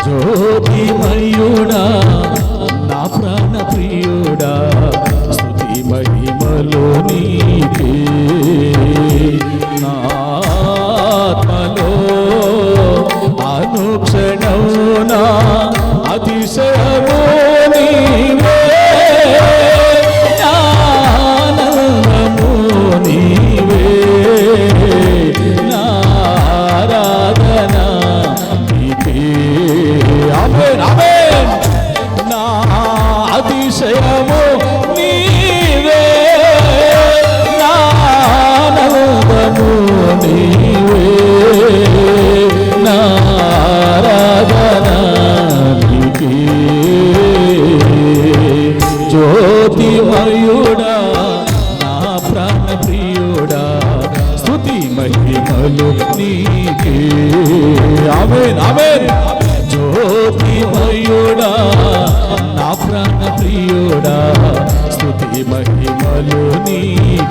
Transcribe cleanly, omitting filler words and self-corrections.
జ్యోతిమయుడా నా ప్రాణ ప్రియుడా స్తుతి మహిమలు నీకే నా ఆత్మలో అనుక్షణం నా అతిశయము నీవే ఆనందము నీవే నా ఆరాధన నీకే ఆమేన్ ఆమేన్ నా అతిశయము నీవే నా ఆనందము నీవే నా ఆరాధన నీకే జ్యోతిమయుడా నా ప్రాణ ప్రియుడా స్తుతి మహిమలు నీకే ఆమేన్ ఆమేన్ జ్యోతిమయుడా నా ప్రాణ ప్రియుడా స్తుతి మహిమలు నీకే